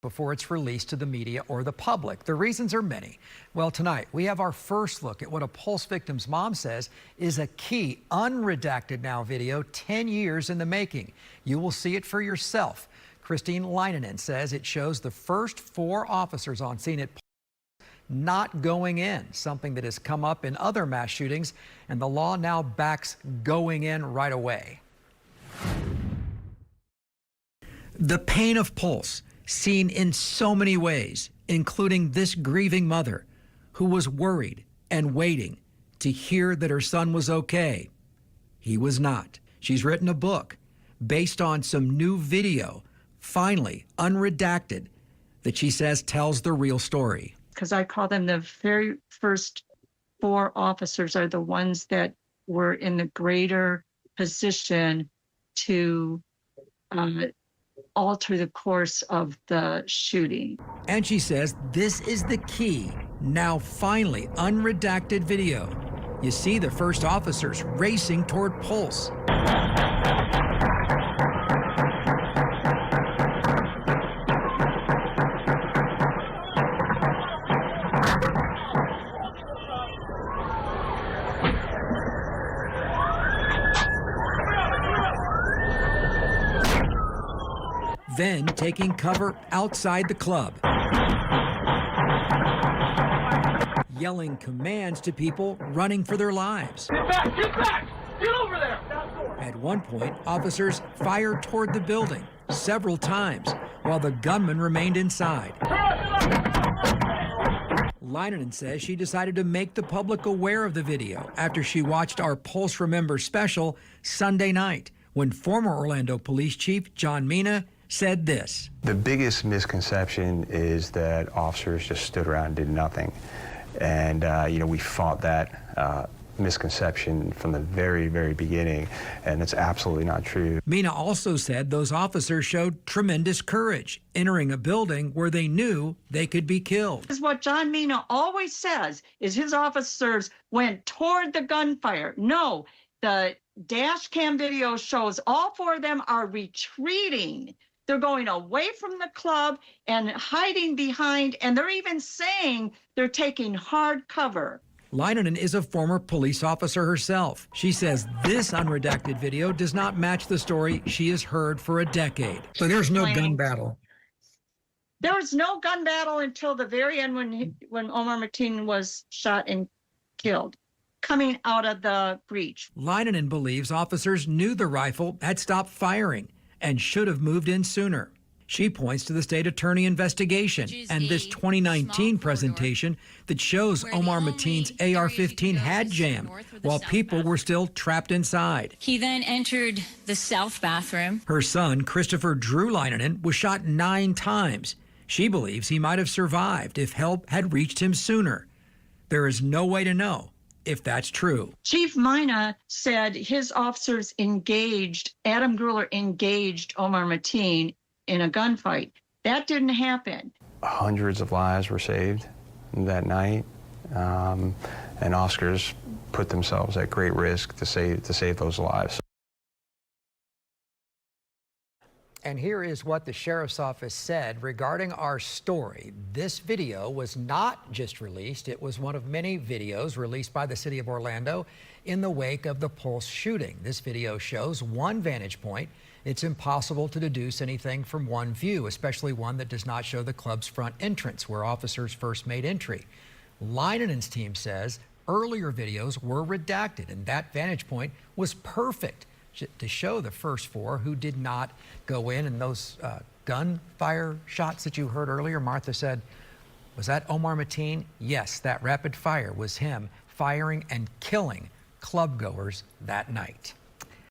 before it's released to the media or the public. The reasons are many. Well, tonight we have our first look at what a Pulse victim's mom says is a key unredacted now video 10 years in the making. You will see it for yourself. Christine Leinonen says it shows the first 4 officers on scene at Pulse not going in, something that has come up in other mass shootings, and the law now backs going in right away. The pain of Pulse, seen in so many ways, including this grieving mother who was worried and waiting to hear that her son was okay. He was not. She's written a book based on some new video, finally unredacted, that she says tells the real story. Because I call them the very first 4 officers are the ones that were in the greater position to alter the course of the shooting. And she says this is the key, now finally unredacted video. You see the first officers racing toward Pulse. Then taking cover outside the club, yelling commands to people running for their lives. Get back! Get back! Get over there! At one point, officers fired toward the building several times while the gunman remained inside. Leinonen says she decided to make the public aware of the video after she watched our Pulse Remember special Sunday night, when former Orlando Police Chief John Mina said this. The biggest misconception is that officers just stood around and did nothing. And, we fought that misconception from the very, very beginning, and it's absolutely not true. Mina also said those officers showed tremendous courage, entering a building where they knew they could be killed. This is what John Mina always says, is his officers went toward the gunfire. No, the dash cam video shows all 4 of them are retreating. They're going away from the club and hiding behind, and they're even saying they're taking hard cover. Leinonen is a former police officer herself. She says this unredacted video does not match the story she has heard for a decade. So there's no gun battle. There was no gun battle until the very end when Omar Mateen was shot and killed, coming out of the breach. Leinonen believes officers knew the rifle had stopped firing and should have moved in sooner. She points to the state attorney investigation and this 2019 presentation that shows Omar Mateen's AR-15 had jammed while people were still trapped inside. He then entered the south bathroom. Her son, Christopher Drew Leinonen, was shot 9 times. She believes he might have survived if help had reached him sooner. There is no way to know if that's true. Chief Mina said his officers engaged, Adam Gruller engaged Omar Mateen in a gunfight. That didn't happen. Hundreds of lives were saved that night, and officers put themselves at great risk to save those lives. And here is what the sheriff's office said regarding our story. This video was not just released, it was one of many videos released by the city of Orlando in the wake of the Pulse shooting. This video shows one vantage point. It's impossible to deduce anything from one view, especially one that does not show the club's front entrance where officers first made entry. Leinenen's team says earlier videos were redacted, and that vantage point was perfect to show the first 4 who did not go in. And those gunfire shots that you heard earlier, Martha said, was that Omar Mateen? Yes, that rapid fire was him firing and killing club goers that night.